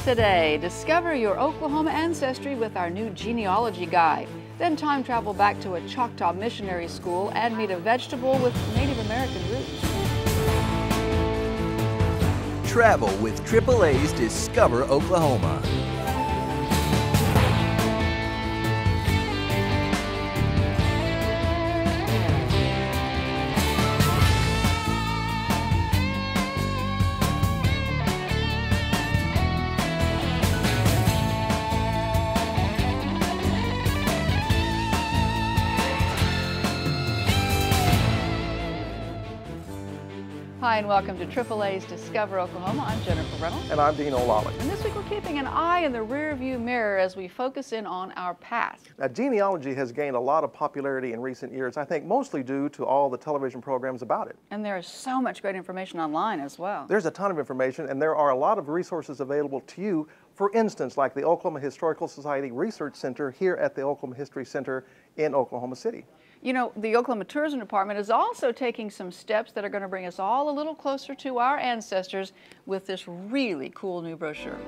Today, discover your Oklahoma ancestry with our new genealogy guide. Then time travel back to a Choctaw missionary school and meet a vegetable with Native American roots. Travel with AAA's Discover Oklahoma. Hi and welcome to AAA's Discover Oklahoma. I'm Jennifer Reynolds. And I'm Dean O'Lally. And this week we're keeping an eye in the rearview mirror as we focus in on our past. Now, genealogy has gained a lot of popularity in recent years, I think mostly due to all the television programs about it. And there is so much great information online as well. There's a ton of information, and there are a lot of resources available to you. For instance, like the Oklahoma Historical Society Research Center here at the Oklahoma History Center in Oklahoma City. You know, the Oklahoma Tourism Department is also taking some steps that are going to bring us all a little closer to our ancestors with this really cool new brochure.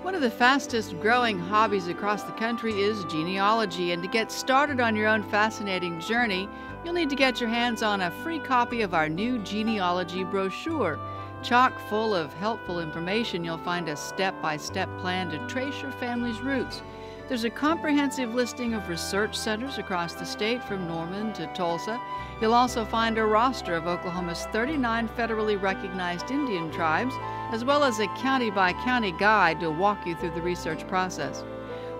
One of the fastest growing hobbies across the country is genealogy, and to get started on your own fascinating journey, you'll need to get your hands on a free copy of our new genealogy brochure. Chock full of helpful information, you'll find a step-by-step plan to trace your family's roots. There's a comprehensive listing of research centers across the state from Norman to Tulsa. You'll also find a roster of Oklahoma's 39 federally recognized Indian tribes, as well as a county-by-county guide to walk you through the research process.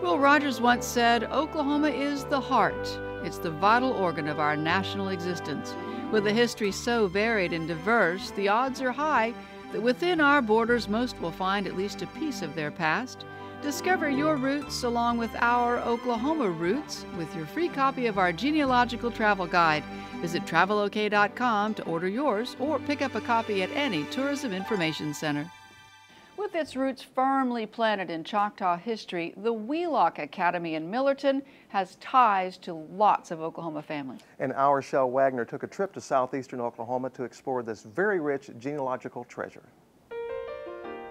Will Rogers once said, "Oklahoma is the heart. It's the vital organ of our national existence." With a history so varied and diverse, the odds are high that within our borders most will find at least a piece of their past. Discover your roots along with our Oklahoma roots with your free copy of our genealogical travel guide. Visit travelok.com to order yours or pick up a copy at any tourism information center. With its roots firmly planted in Choctaw history, the Wheelock Academy in Millerton has ties to lots of Oklahoma families. And our Shell Wagner took a trip to southeastern Oklahoma to explore this very rich genealogical treasure.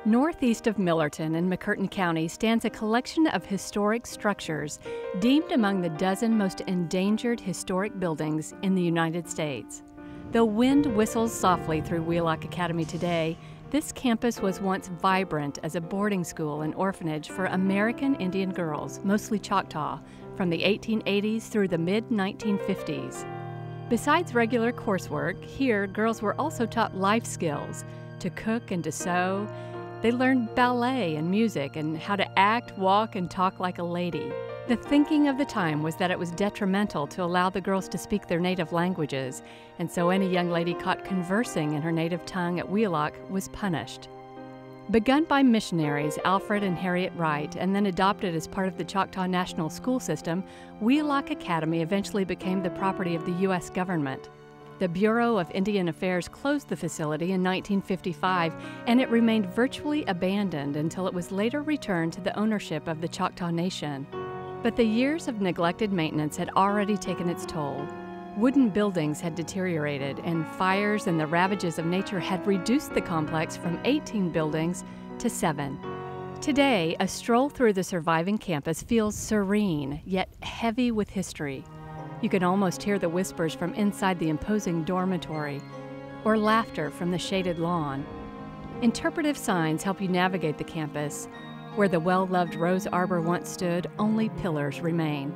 Northeast of Millerton in McCurtain County stands a collection of historic structures deemed among the dozen most endangered historic buildings in the United States. Though wind whistles softly through Wheelock Academy today, this campus was once vibrant as a boarding school and orphanage for American Indian girls, mostly Choctaw, from the 1880s through the mid-1950s. Besides regular coursework, here girls were also taught life skills, to cook and to sew. They learned ballet and music and how to act, walk, and talk like a lady. The thinking of the time was that it was detrimental to allow the girls to speak their native languages, and so any young lady caught conversing in her native tongue at Wheelock was punished. Begun by missionaries Alfred and Harriet Wright and then adopted as part of the Choctaw National School System, Wheelock Academy eventually became the property of the U.S. government. The Bureau of Indian Affairs closed the facility in 1955, and it remained virtually abandoned until it was later returned to the ownership of the Choctaw Nation. But the years of neglected maintenance had already taken its toll. Wooden buildings had deteriorated, and fires and the ravages of nature had reduced the complex from 18 buildings to 7. Today, a stroll through the surviving campus feels serene, yet heavy with history. You can almost hear the whispers from inside the imposing dormitory, or laughter from the shaded lawn. Interpretive signs help you navigate the campus. Where the well-loved Rose Arbor once stood, only pillars remain.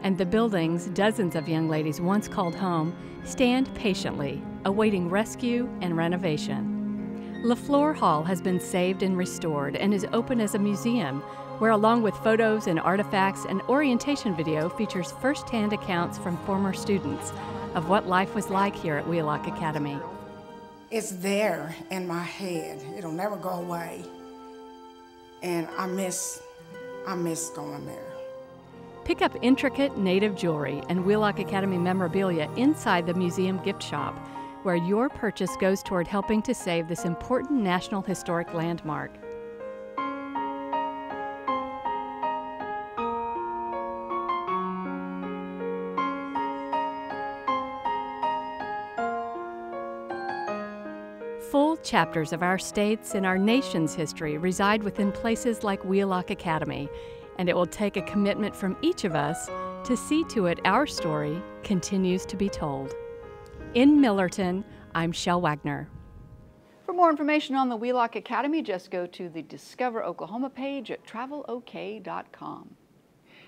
And the buildings dozens of young ladies once called home stand patiently, awaiting rescue and renovation. LaFleur Hall has been saved and restored and is open as a museum, where along with photos and artifacts, an orientation video features first-hand accounts from former students of what life was like here at Wheelock Academy. It's there in my head. It'll never go away. And I miss going there. Pick up intricate native jewelry and Wheelock Academy memorabilia inside the museum gift shop, where your purchase goes toward helping to save this important National Historic Landmark. Full Great chapters of our state's and our nation's history reside within places like Wheelock Academy, and it will take a commitment from each of us to see to it our story continues to be told. In Millerton, I'm Shel Wagner. For more information on the Wheelock Academy, just go to the Discover Oklahoma page at travelok.com.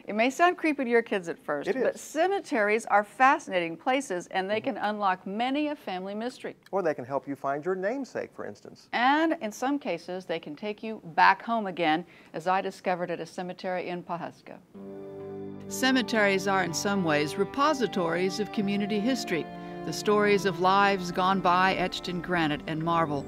It may sound creepy to your kids at first, but cemeteries are fascinating places, and they can unlock many a family mystery. Or they can help you find your namesake, for instance. And in some cases, they can take you back home again, as I discovered at a cemetery in Pawhuska. Cemeteries are in some ways repositories of community history, the stories of lives gone by etched in granite and marble.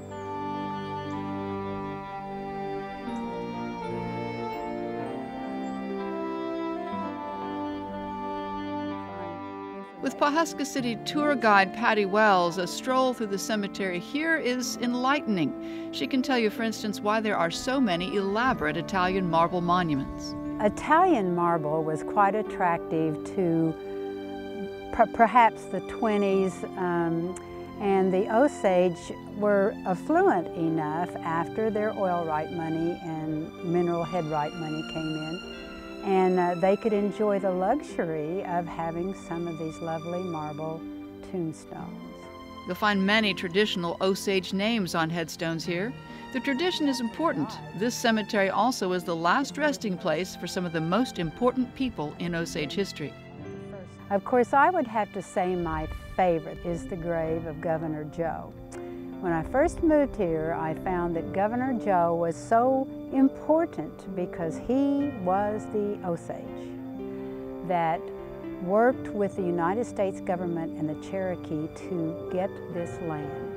With Pawhuska City tour guide Patty Wells, a stroll through the cemetery here is enlightening. She can tell you, for instance, why there are so many elaborate Italian marble monuments. Italian marble was quite attractive to perhaps the 20s, and the Osage were affluent enough after their oil right money and mineral head right money came in. And they could enjoy the luxury of having some of these lovely marble tombstones. You'll find many traditional Osage names on headstones here. The tradition is important. This cemetery also is the last resting place for some of the most important people in Osage history. Of course, I would have to say my favorite is the grave of Governor Joe. When I first moved here, I found that Governor Joe was so important because he was the Osage that worked with the United States government and the Cherokee to get this land.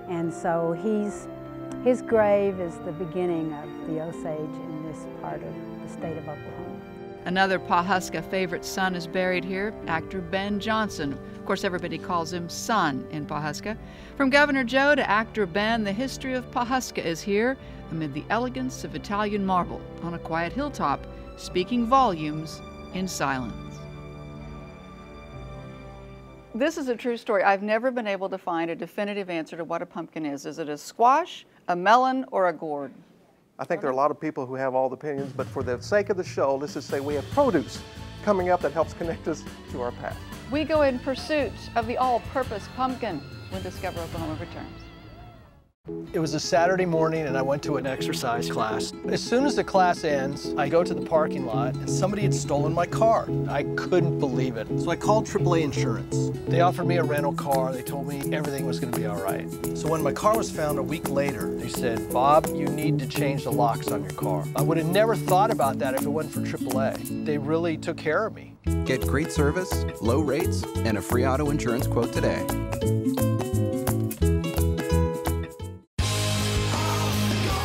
And so his grave is the beginning of the Osage in this part of the state of Oklahoma. Another Pawhuska favorite son is buried here, actor Ben Johnson. Of course, everybody calls him Son in Pawhuska. From Governor Joe to actor Ben, the history of Pawhuska is here amid the elegance of Italian marble on a quiet hilltop, speaking volumes in silence. This is a true story. I've never been able to find a definitive answer to what a pumpkin is. Is it a squash, a melon, or a gourd? I think there are a lot of people who have all the opinions, but for the sake of the show, let's just say we have produce coming up that helps connect us to our past. We go in pursuit of the all-purpose pumpkin when Discover Oklahoma returns. It was a Saturday morning and I went to an exercise class. As soon as the class ends, I go to the parking lot and somebody had stolen my car. I couldn't believe it. So I called AAA Insurance. They offered me a rental car. They told me everything was going to be all right. So when my car was found a week later, they said, "Bob, you need to change the locks on your car." I would have never thought about that if it wasn't for AAA. They really took care of me. Get great service, low rates, and a free auto insurance quote today.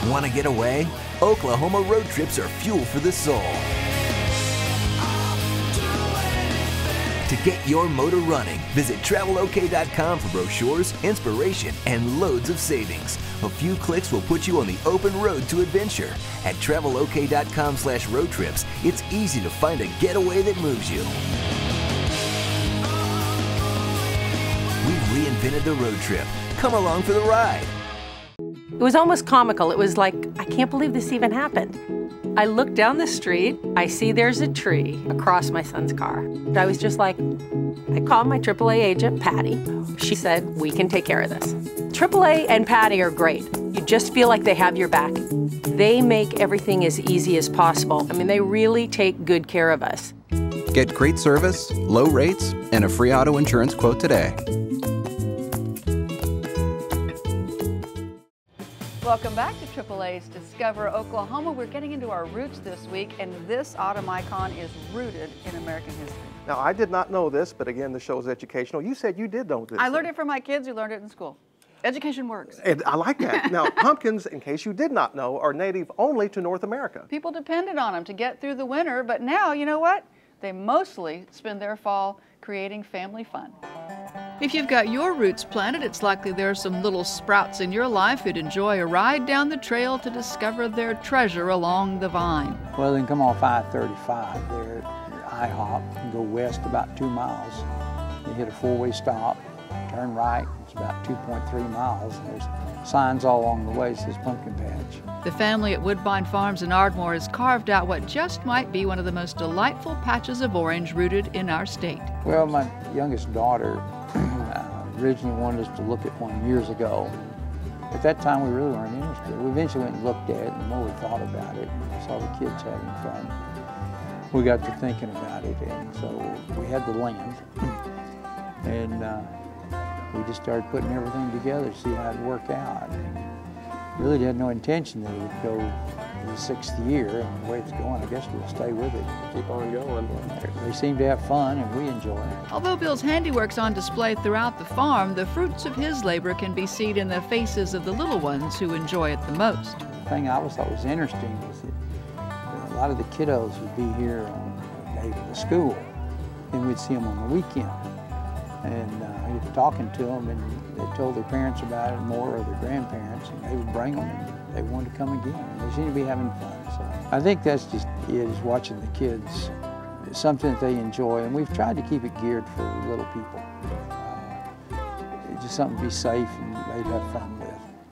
Want to get away? Oklahoma road trips are fuel for the soul. To get your motor running, visit travelok.com for brochures, inspiration, and loads of savings. A few clicks will put you on the open road to adventure. At travelok.com/road trips, it's easy to find a getaway that moves you. We've reinvented the road trip. Come along for the ride. It was almost comical. It was like, I can't believe this even happened. I look down the street, I see there's a tree across my son's car. I was just like, I called my AAA agent, Patty. She said, we can take care of this. AAA and Patty are great. You just feel like they have your back. They make everything as easy as possible. I mean, they really take good care of us. Get great service, low rates, and a free auto insurance quote today. Welcome back to AAA's Discover Oklahoma. We're getting into our roots this week, and this autumn icon is rooted in American history. Now, I did not know this, but again, the show is educational. You said you did know this. I learned it from my kids who learned it in school. Education works. And I like that. Now, pumpkins, in case you did not know, are native only to North America. People depended on them to get through the winter, but now, you know what? They mostly spend their fall creating family fun. If you've got your roots planted, it's likely there are some little sprouts in your life who'd enjoy a ride down the trail to discover their treasure along the vine. Well, then come off I-35 there at IHOP and go west about 2 miles. You hit a four-way stop, turn right, it's about 2.3 miles. There's signs all along the way that says Pumpkin Patch. The family at Woodbine Farms in Ardmore has carved out what just might be one of the most delightful patches of orange rooted in our state. Well, my youngest daughter originally wanted us to look at one years ago. At that time, we really weren't interested. We eventually went and looked at it, and the more we thought about it, and saw the kids having fun, we got to thinking about it, and so we had the land, and we just started putting everything together to see how it'd work out. And really had no intention that it would go the 6th year, and the way it's going, I guess we'll stay with it. Keep on going. They seem to have fun, and we enjoy it. Although Bill's handiwork's on display throughout the farm, the fruits of his labor can be seen in the faces of the little ones who enjoy it the most. The thing I always thought was interesting was that a lot of the kiddos would be here on the day of the school, and we'd see them on the weekend. And we were talking to them, and they told their parents about it more, or their grandparents, and they would bring them, and they wanted to come again. They seem to be having fun. So I think that's just it, is watching the kids. It's something that they enjoy, and we've tried to keep it geared for little people. It's just something to be safe and they'd have fun with.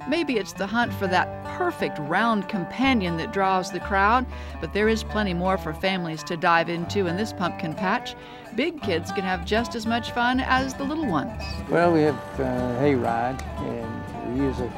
Maybe it's the hunt for that perfect round companion that draws the crowd, but there is plenty more for families to dive into in this pumpkin patch. Big kids can have just as much fun as the little ones. Well, we have a hay ride, and we use it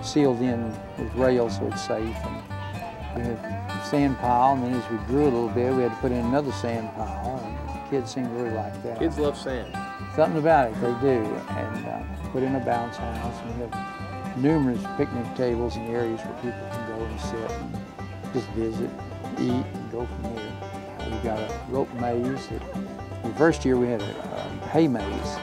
sealed in with rails so it's safe. And we have sand pile, and then as we grew a little bit, we had to put in another sand pile, and the kids seem to really like that. Kids love sand. Something about it, they do. And put in a bounce house, and we have numerous picnic tables and areas where people can go and sit and just visit, eat, and go from there. We've got a rope maze. The first year we had a hay maze,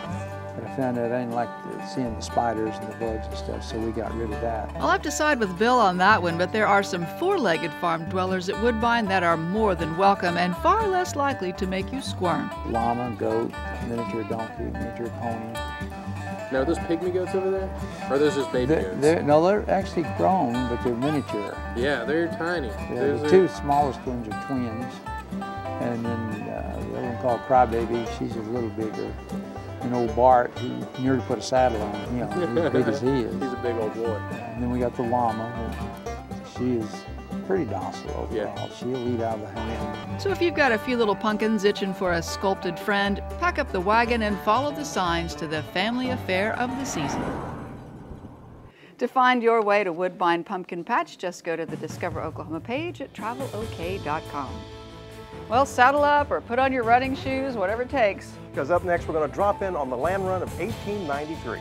but I found out I didn't like seeing the spiders and the bugs and stuff, so we got rid of that. I'll have to side with Bill on that one, but there are some four-legged farm dwellers at Woodbine that are more than welcome and far less likely to make you squirm. Llama, goat, miniature donkey, miniature pony. Now, are those pygmy goats over there? Or are those just baby goats? No, they're actually grown, but they're miniature. Yeah, they're tiny. Yeah, the two smallest ones are twins. And then the other one called Crybaby, she's a little bigger. And old Bart, he nearly put a saddle on him, he's as big as he is. He's a big old boy. And then we got the llama. She is pretty docile overall. Yeah. She'll eat out of the hand. So if you've got a few little pumpkins itching for a sculpted friend, pack up the wagon and follow the signs to the family affair of the season. To find your way to Woodbine Pumpkin Patch, just go to the Discover Oklahoma page at travelok.com. Well, saddle up or put on your running shoes, whatever it takes. Because up next, we're going to drop in on the land run of 1893.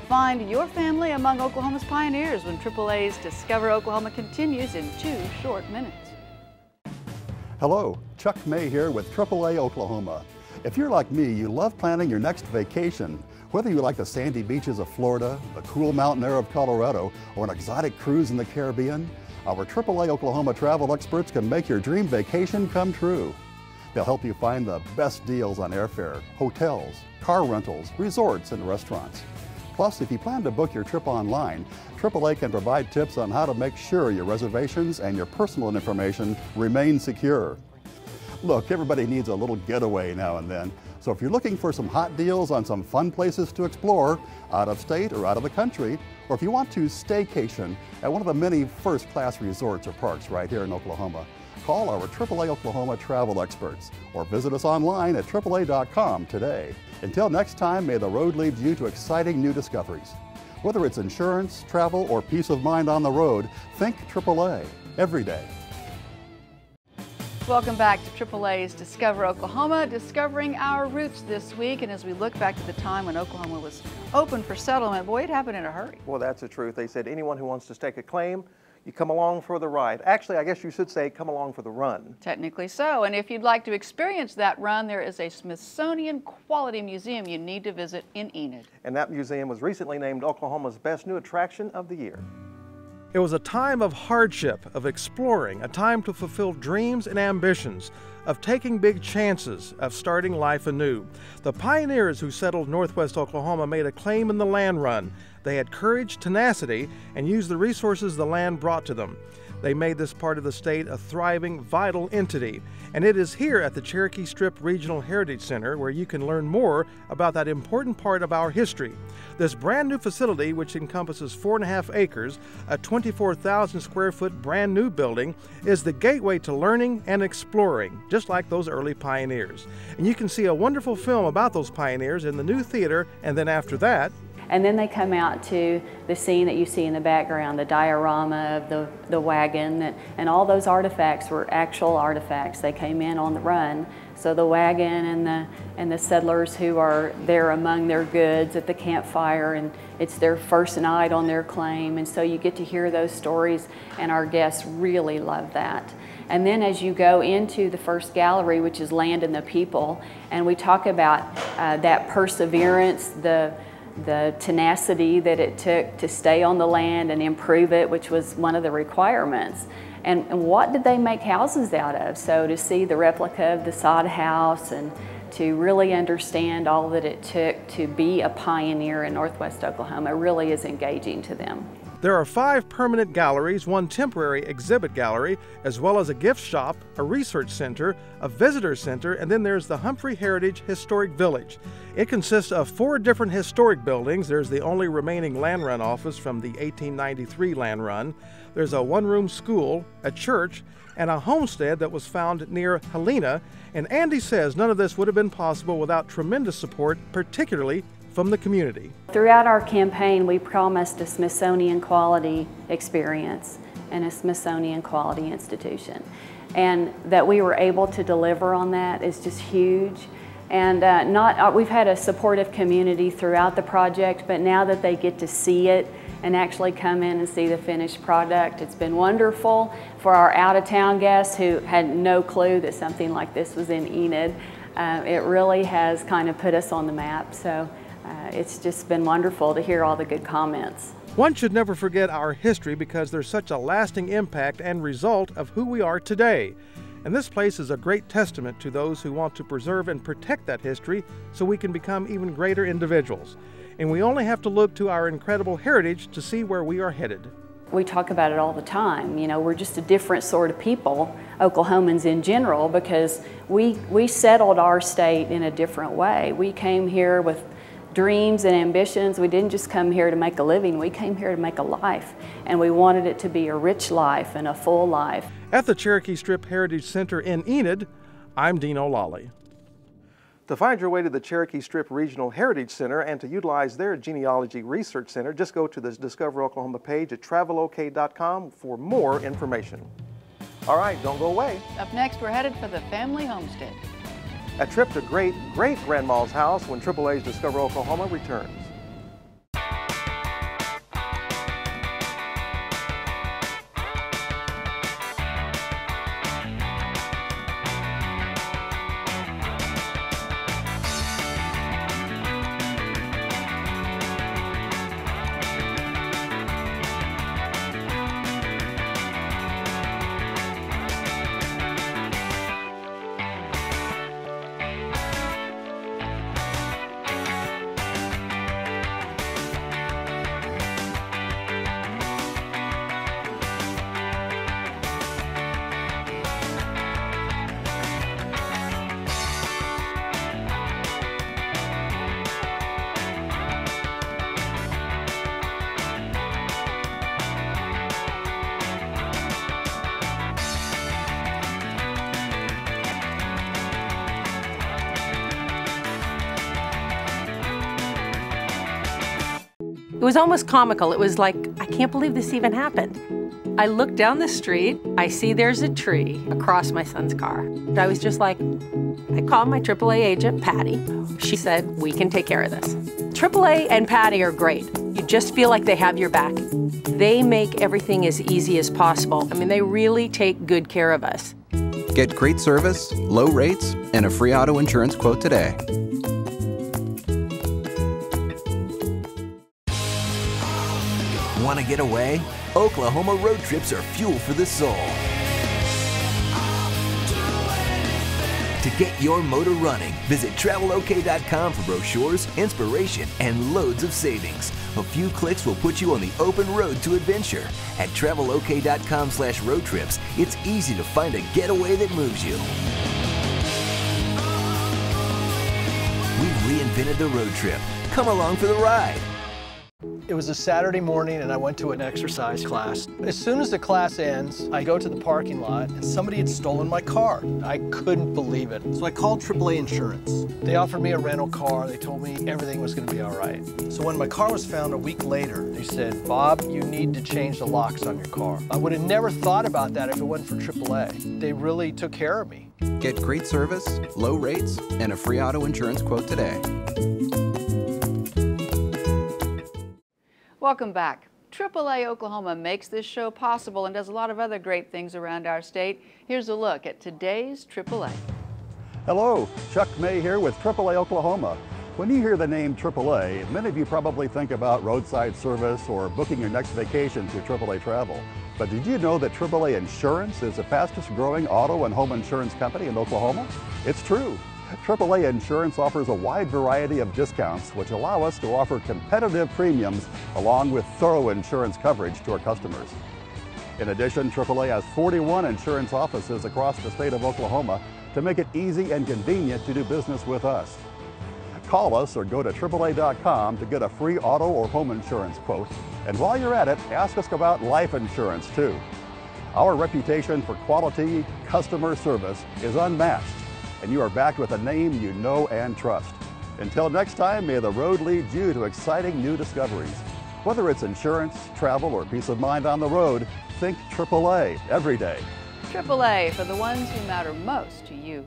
Find your family among Oklahoma's pioneers when AAA's Discover Oklahoma continues in 2 short minutes. Hello, Chuck May here with AAA Oklahoma. If you're like me, you love planning your next vacation. Whether you like the sandy beaches of Florida, the cool mountain air of Colorado, or an exotic cruise in the Caribbean, our AAA Oklahoma travel experts can make your dream vacation come true. They'll help you find the best deals on airfare, hotels, car rentals, resorts, and restaurants. Plus, if you plan to book your trip online, AAA can provide tips on how to make sure your reservations and your personal information remain secure. Look, everybody needs a little getaway now and then, so if you're looking for some hot deals on some fun places to explore, out of state or out of the country, or if you want to staycation at one of the many first-class resorts or parks right here in Oklahoma, call our AAA Oklahoma travel experts or visit us online at AAA.com today. Until next time, may the road lead you to exciting new discoveries. Whether it's insurance, travel, or peace of mind on the road, think AAA every day. Welcome back to AAA's Discover Oklahoma, discovering our roots this week. And as we look back to the time when Oklahoma was open for settlement, boy, it happened in a hurry. Well, that's the truth. They said anyone who wants to stake a claim, you come along for the ride. Actually, I guess you should say come along for the run. Technically so. And if you'd like to experience that run, there is a Smithsonian Quality Museum you need to visit in Enid. And that museum was recently named Oklahoma's best new attraction of the year. It was a time of hardship, of exploring, a time to fulfill dreams and ambitions, of taking big chances, of starting life anew. The pioneers who settled northwest Oklahoma made a claim in the land run. They had courage, tenacity, and used the resources the land brought to them. They made this part of the state a thriving, vital entity. And it is here at the Cherokee Strip Regional Heritage Center where you can learn more about that important part of our history. This brand new facility, which encompasses 4.5 acres, a 24,000 square foot brand new building, is the gateway to learning and exploring, just like those early pioneers. And you can see a wonderful film about those pioneers in the new theater, and then after that, and then they come out to the scene that you see in the background, the diorama of the wagon, and all those artifacts were actual artifacts. They came in on the run. So the wagon and the settlers who are there among their goods at the campfire, and it's their first night on their claim. And so you get to hear those stories, and our guests really love that. And then as you go into the first gallery, which is Land and the People, and we talk about that perseverance, the tenacity that it took to stay on the land and improve it, which was one of the requirements. And what did they make houses out of? So to see the replica of the sod house and to really understand all that it took to be a pioneer in Northwest Oklahoma really is engaging to them. There are 5 permanent galleries, 1 temporary exhibit gallery, as well as a gift shop, a research center, a visitor center, and then there's the Humphrey Heritage Historic Village. It consists of 4 different historic buildings. There's the only remaining land run office from the 1893 land run. There's a 1-room school, a church, and a homestead that was found near Helena. And Andy says none of this would have been possible without tremendous support, particularly from the community. Throughout our campaign, we promised a Smithsonian quality experience and a Smithsonian quality institution. And that we were able to deliver on that is just huge. And we've had a supportive community throughout the project, but now that they get to see it and actually come in and see the finished product, it's been wonderful. For our out-of-town guests who had no clue that something like this was in Enid, it really has kind of put us on the map. So it's just been wonderful to hear all the good comments. One should never forget our history because there's such a lasting impact and result of who we are today. And this place is a great testament to those who want to preserve and protect that history so we can become even greater individuals. And we only have to look to our incredible heritage to see where we are headed. We talk about it all the time. You know, we're just a different sort of people, Oklahomans in general, because we settled our state in a different way. We came here with dreams and ambitions. We didn't just come here to make a living, we came here to make a life. And we wanted it to be a rich life and a full life. At the Cherokee Strip Heritage Center in Enid, I'm Dean O'Lally. To find your way to the Cherokee Strip Regional Heritage Center and to utilize their genealogy research center, just go to the Discover Oklahoma page at travelok.com for more information. All right, don't go away. Up next, we're headed for the family homestead. A trip to great-great-grandma's house when AAA's Discover Oklahoma returns. It was almost comical. It was like, I can't believe this even happened. I look down the street, I see there's a tree across my son's car. I was just like, I called my AAA agent, Patty. She said, we can take care of this. AAA and Patty are great. You just feel like they have your back. They make everything as easy as possible. I mean, they really take good care of us. Get great service, low rates, and a free auto insurance quote today. Want to get away? Oklahoma road trips are fuel for the soul. To get your motor running, visit TravelOK.com for brochures, inspiration, and loads of savings. A few clicks will put you on the open road to adventure. At TravelOK.com/road trips, it's easy to find a getaway that moves you. We've reinvented the road trip. Come along for the ride. It was a Saturday morning and I went to an exercise class. As soon as the class ends, I go to the parking lot and somebody had stolen my car. I couldn't believe it. So I called AAA Insurance. They offered me a rental car. They told me everything was going to be all right. So when my car was found a week later, they said, "Bob, you need to change the locks on your car." I would have never thought about that if it wasn't for AAA. They really took care of me. Get great service, low rates, and a free auto insurance quote today. Welcome back. AAA Oklahoma makes this show possible and does a lot of other great things around our state. Here's a look at today's AAA. Hello, Chuck May here with AAA Oklahoma. When you hear the name AAA, many of you probably think about roadside service or booking your next vacation through AAA Travel. But did you know that AAA Insurance is the fastest growing auto and home insurance company in Oklahoma? It's true. AAA Insurance offers a wide variety of discounts which allow us to offer competitive premiums along with thorough insurance coverage to our customers. In addition, AAA has 41 insurance offices across the state of Oklahoma to make it easy and convenient to do business with us. Call us or go to AAA.com to get a free auto or home insurance quote. And while you're at it, ask us about life insurance too. Our reputation for quality customer service is unmatched, and you are backed with a name you know and trust. Until next time, may the road lead you to exciting new discoveries. Whether it's insurance, travel, or peace of mind on the road, think AAA every day. AAA for the ones who matter most to you.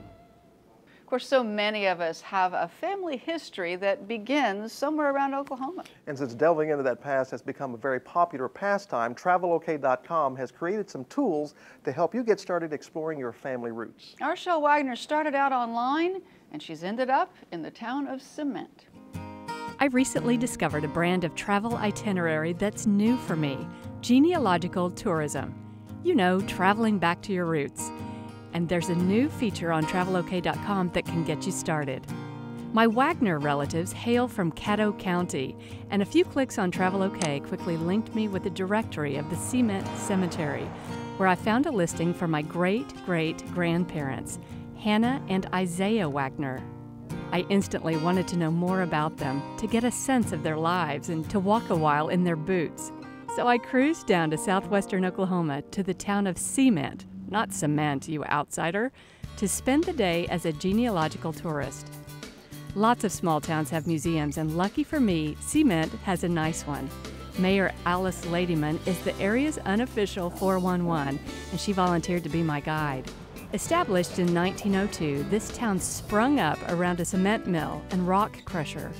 Of course, so many of us have a family history that begins somewhere around Oklahoma. And since delving into that past has become a very popular pastime, TravelOK.com has created some tools to help you get started exploring your family roots. Arshel Wagner started out online, and she's ended up in the town of Cement. I recently discovered a brand of travel itinerary that's new for me, genealogical tourism. You know, traveling back to your roots. And there's a new feature on TravelOK.com that can get you started. My Wagner relatives hail from Caddo County, and a few clicks on TravelOK quickly linked me with a directory of the Cement Cemetery, where I found a listing for my great-great-grandparents, Hannah and Isaiah Wagner. I instantly wanted to know more about them, to get a sense of their lives, and to walk a while in their boots. So I cruised down to southwestern Oklahoma to the town of Cement, not Cement, you outsider, to spend the day as a genealogical tourist. Lots of small towns have museums, and lucky for me, Cement has a nice one. Mayor Alice Ladyman is the area's unofficial 411, and she volunteered to be my guide. Established in 1902, this town sprung up around a cement mill and rock crusher.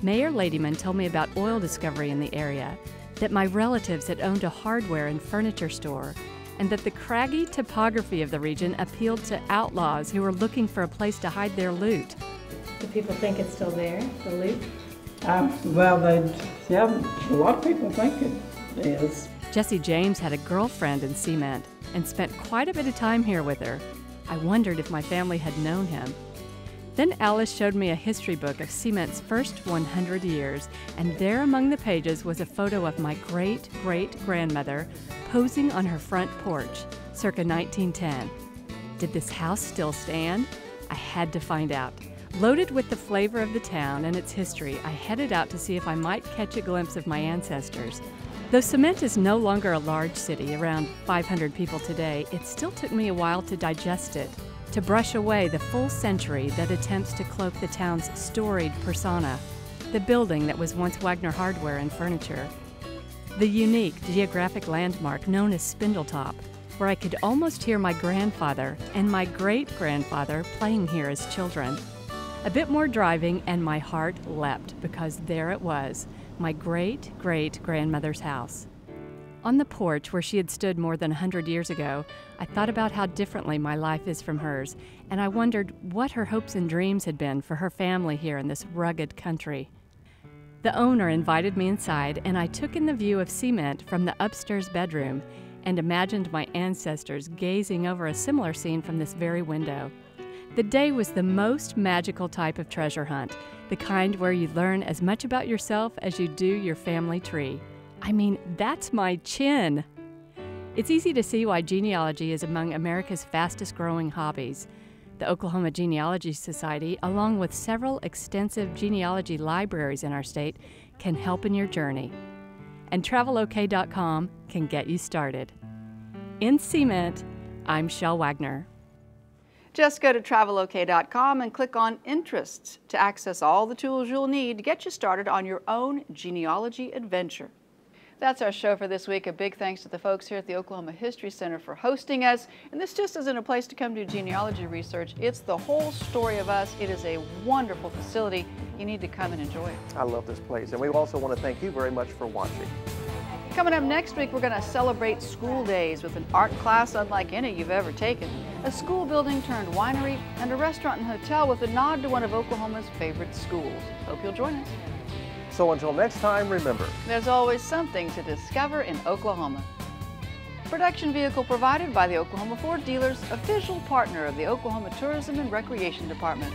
Mayor Ladyman told me about oil discovery in the area, that my relatives had owned a hardware and furniture store, and that the craggy topography of the region appealed to outlaws who were looking for a place to hide their loot. Do people think it's still there, the loot? Well, yeah, a lot of people think it is. Jesse James had a girlfriend in Cement and spent quite a bit of time here with her. I wondered if my family had known him. Then Alice showed me a history book of Cement's first 100 years, and there among the pages was a photo of my great-great-grandmother posing on her front porch, circa 1910. Did this house still stand? I had to find out. Loaded with the flavor of the town and its history, I headed out to see if I might catch a glimpse of my ancestors. Though Cement is no longer a large city, around 500 people today, it still took me a while to digest it, to brush away the full century that attempts to cloak the town's storied persona, the building that was once Wagner Hardware and Furniture, the unique geographic landmark known as Spindletop, where I could almost hear my grandfather and my great-grandfather playing here as children. A bit more driving and my heart leapt, because there it was, my great-great-grandmother's house. On the porch where she had stood more than 100 years ago, I thought about how differently my life is from hers, and I wondered what her hopes and dreams had been for her family here in this rugged country. The owner invited me inside, and I took in the view of Cement from the upstairs bedroom and imagined my ancestors gazing over a similar scene from this very window. The day was the most magical type of treasure hunt, the kind where you learn as much about yourself as you do your family tree. I mean, that's my chin. It's easy to see why genealogy is among America's fastest growing hobbies. The Oklahoma Genealogy Society, along with several extensive genealogy libraries in our state, can help in your journey. And TravelOK.com can get you started. In cement, I'm Shel Wagner. Just go to TravelOK.com and click on Interests to access all the tools you'll need to get you started on your own genealogy adventure. That's our show for this week. A big thanks to the folks here at the Oklahoma History Center for hosting us. And this just isn't a place to come do genealogy research. It's the whole story of us. It is a wonderful facility. You need to come and enjoy it. I love this place. And we also want to thank you very much for watching. Coming up next week, we're going to celebrate school days with an art class unlike any you've ever taken, a school building turned winery, and a restaurant and hotel with a nod to one of Oklahoma's favorite schools. Hope you'll join us. So until next time, remember, there's always something to discover in Oklahoma. Production vehicle provided by the Oklahoma Ford Dealers, official partner of the Oklahoma Tourism and Recreation Department.